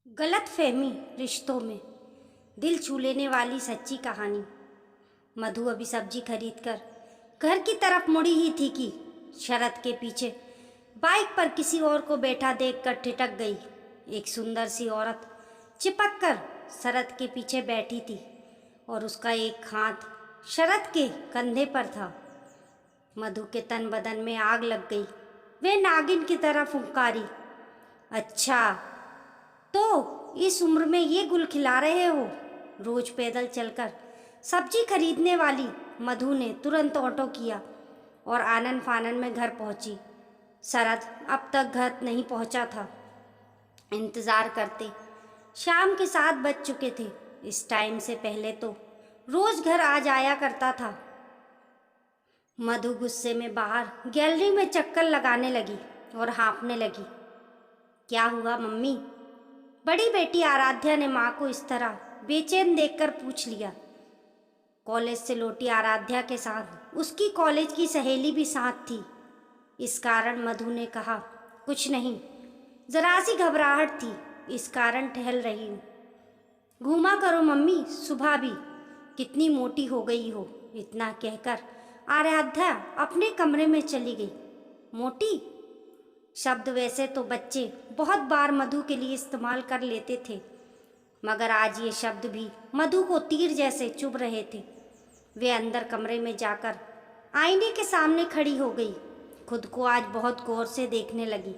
गलतफहमी रिश्तों में दिल छू लेने वाली सच्ची कहानी। मधु अभी सब्जी खरीद कर घर की तरफ मुड़ी ही थी कि शरद के पीछे बाइक पर किसी और को बैठा देखकर ठिठक गई। एक सुंदर सी औरत चिपक कर शरद के पीछे बैठी थी और उसका एक हाथ शरद के कंधे पर था। मधु के तन बदन में आग लग गई। वे नागिन की तरह फुंकारी, अच्छा तो इस उम्र में ये गुल खिला रहे हो। रोज पैदल चलकर सब्जी खरीदने वाली मधु ने तुरंत ऑटो किया और आनन फानन में घर पहुंची। शरद अब तक घर नहीं पहुंचा था। इंतज़ार करते शाम के 7 बज चुके थे। इस टाइम से पहले तो रोज घर आ जाया करता था। मधु गुस्से में बाहर गैलरी में चक्कर लगाने लगी और हाँफने लगी। क्या हुआ मम्मी? बड़ी बेटी आराध्या ने माँ को इस तरह बेचैन देखकर पूछ लिया। कॉलेज से लौटी आराध्या के साथ उसकी कॉलेज की सहेली भी साथ थी। इस कारण मधु ने कहा, कुछ नहीं, जरा सी घबराहट थी, इस कारण टहल रही हूँ। घूमा करो मम्मी, सुबह भी कितनी मोटी हो गई हो। इतना कहकर आराध्या अपने कमरे में चली गई। मोटी शब्द वैसे तो बच्चे बहुत बार मधु के लिए इस्तेमाल कर लेते थे, मगर आज ये शब्द भी मधु को तीर जैसे चुभ रहे थे। वे अंदर कमरे में जाकर आईने के सामने खड़ी हो गई। खुद को आज बहुत गौर से देखने लगी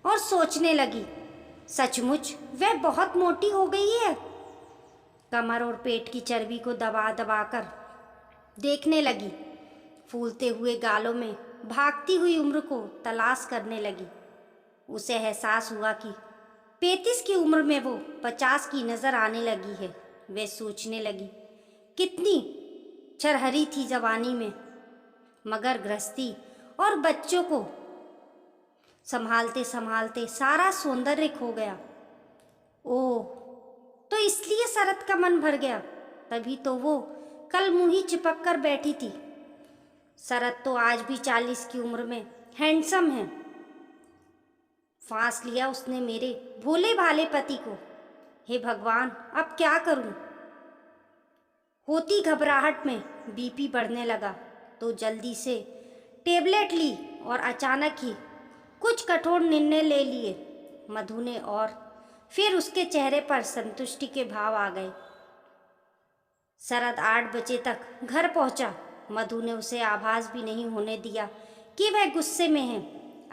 और सोचने लगी, सचमुच वह बहुत मोटी हो गई है। कमर और पेट की चर्बी को दबा दबा कर देखने लगी। फूलते हुए गालों में भागती हुई उम्र को तलाश करने लगी। उसे एहसास हुआ कि 35 की उम्र में वो 50 की नजर आने लगी है। वे सोचने लगी, कितनी छरहरी थी जवानी में, मगर गृहस्थी और बच्चों को संभालते संभालते सारा सौंदर्य खो गया। ओह, तो इसलिए शरद का मन भर गया। तभी तो वो कल मुंह ही चिपक कर बैठी थी। शरद तो आज भी 40 की उम्र में हैंडसम है। फांस लिया उसने मेरे भोले भाले पति को। हे भगवान, अब क्या करूं? होती घबराहट में बीपी बढ़ने लगा तो जल्दी से टेबलेट ली और अचानक ही कुछ कठोर निर्णय ले लिए मधु ने, और फिर उसके चेहरे पर संतुष्टि के भाव आ गए। शरद 8 बजे तक घर पहुंचा। मधु ने उसे आभास भी नहीं होने दिया कि वह गुस्से में है।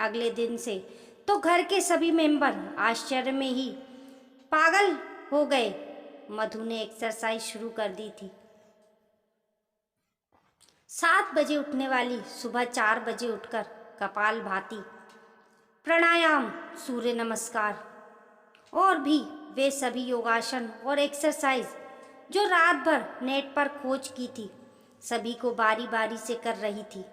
अगले दिन से तो घर के सभी मेंबर आश्चर्य में ही पागल हो गए। मधु ने एक्सरसाइज शुरू कर दी थी। 7 बजे उठने वाली सुबह 4 बजे उठकर कपाल भाती, प्राणायाम, सूर्य नमस्कार और भी वे सभी योगासन और एक्सरसाइज जो रात भर नेट पर खोज की थी, सभी को बारी बारी से कर रही थी।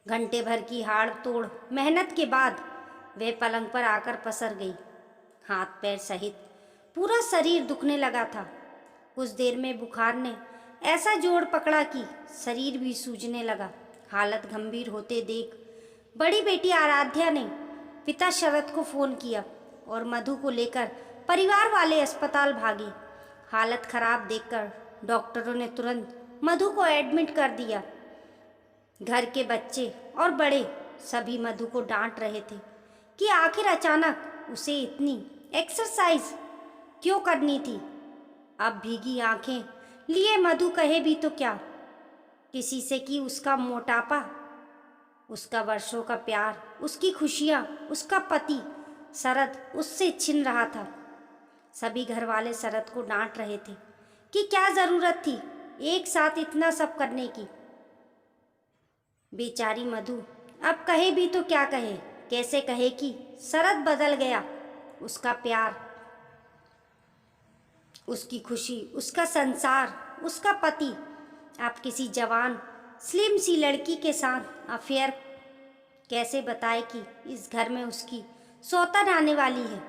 घंटे भर की हाड़ तोड़ मेहनत के बाद वे पलंग पर आकर पसर गई। हाथ पैर सहित पूरा शरीर दुखने लगा था। कुछ देर में बुखार ने ऐसा जोर पकड़ा कि शरीर भी सूजने लगा। हालत गंभीर होते देख बड़ी बेटी आराध्या ने पिता शरद को फ़ोन किया और मधु को लेकर परिवार वाले अस्पताल भागे। हालत खराब देखकर डॉक्टरों ने तुरंत मधु को एडमिट कर दिया। घर के बच्चे और बड़े सभी मधु को डांट रहे थे कि आखिर अचानक उसे इतनी एक्सरसाइज क्यों करनी थी। अब भीगी आंखें लिए मधु कहे भी तो क्या किसी से कि उसका मोटापा, उसका वर्षों का प्यार, उसकी खुशियाँ, उसका पति शरद उससे छिन रहा था। सभी घर वाले शरद को डांट रहे थे कि क्या ज़रूरत थी एक साथ इतना सब करने की। बेचारी मधु अब कहे भी तो क्या कहे, कैसे कहे कि शरद बदल गया। उसका प्यार, उसकी खुशी, उसका संसार, उसका पति अब किसी जवान स्लिम सी लड़की के साथ अफेयर कैसे बताए कि इस घर में उसकी सौतन आने वाली है।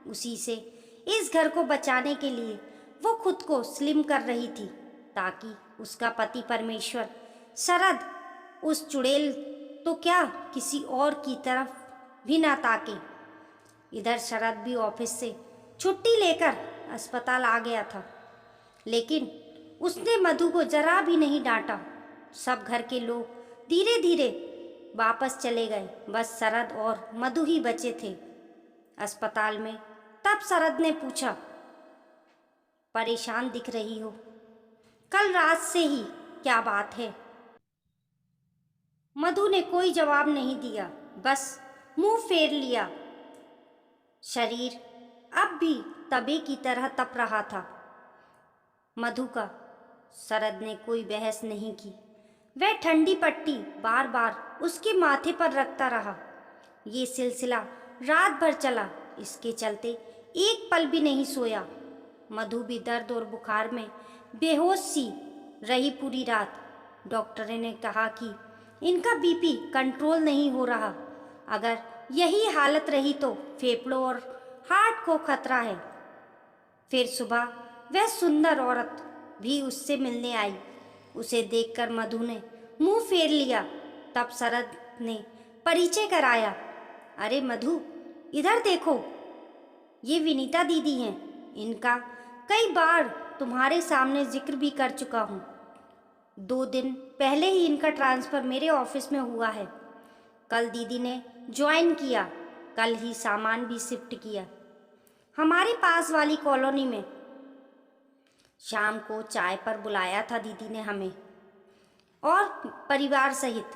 उसी से इस घर को बचाने के लिए वो खुद को स्लिम कर रही थी ताकि उसका पति परमेश्वर शरद उस चुड़ैल तो क्या किसी और की तरफ भी ना ताके। इधर शरद भी ऑफिस से छुट्टी लेकर अस्पताल आ गया था, लेकिन उसने मधु को जरा भी नहीं डांटा। सब घर के लोग धीरे धीरे वापस चले गए, बस शरद और मधु ही बचे थे अस्पताल में। तब शरद ने पूछा, परेशान दिख रही हो, कल रात से ही क्या बात है? मधु ने कोई जवाब नहीं दिया, बस मुंह फेर लिया। शरीर अब भी तबे की तरह तप रहा था मधु का। शरद ने कोई बहस नहीं की। वह ठंडी पट्टी बार बार उसके माथे पर रखता रहा। ये सिलसिला रात भर चला। इसके चलते एक पल भी नहीं सोया। मधु भी दर्द और बुखार में बेहोश सी रही पूरी रात। डॉक्टर ने कहा कि इनका बीपी कंट्रोल नहीं हो रहा। अगर यही हालत रही तो फेफड़ों और हार्ट को खतरा है। फिर सुबह वह सुंदर औरत भी उससे मिलने आई। उसे देखकर मधु ने मुंह फेर लिया। तब शरद ने परिचय कराया। अरे मधु, इधर देखो, ये विनीता दीदी हैं। इनका कई बार तुम्हारे सामने जिक्र भी कर चुका हूँ। 2 दिन पहले ही इनका ट्रांसफ़र मेरे ऑफिस में हुआ है। कल दीदी ने ज्वाइन किया, कल ही सामान भी शिफ्ट किया हमारे पास वाली कॉलोनी में। शाम को चाय पर बुलाया था दीदी ने हमें और परिवार सहित।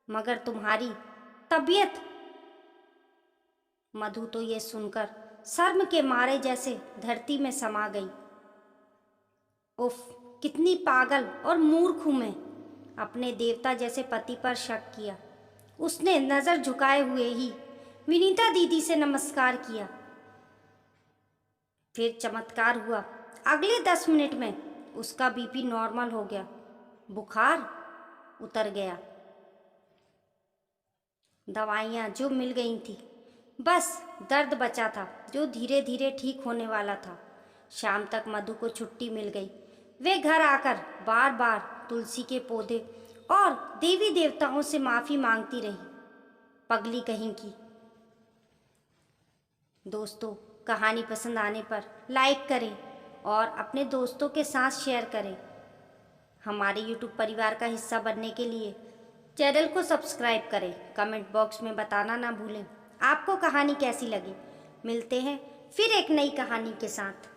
मगर तुम्हारी तबीयत। मधु तो ये सुनकर शर्म के मारे जैसे धरती में समा गई। उफ, कितनी पागल और मूर्ख हूं मैं। अपने देवता जैसे पति पर शक किया। उसने नजर झुकाए हुए ही विनीता दीदी से नमस्कार किया। फिर चमत्कार हुआ। अगले 10 मिनट में उसका बीपी नॉर्मल हो गया, बुखार उतर गया। दवाइयाँ जो मिल गई थी, बस दर्द बचा था जो धीरे धीरे ठीक होने वाला था। शाम तक मधु को छुट्टी मिल गई। वे घर आकर बार बार तुलसी के पौधे और देवी देवताओं से माफ़ी मांगती रही। पगली कहीं की। दोस्तों, कहानी पसंद आने पर लाइक करें और अपने दोस्तों के साथ शेयर करें। हमारे YouTube परिवार का हिस्सा बनने के लिए चैनल को सब्सक्राइब करें। कमेंट बॉक्स में बताना ना भूलें आपको कहानी कैसी लगी। मिलते हैं फिर एक नई कहानी के साथ।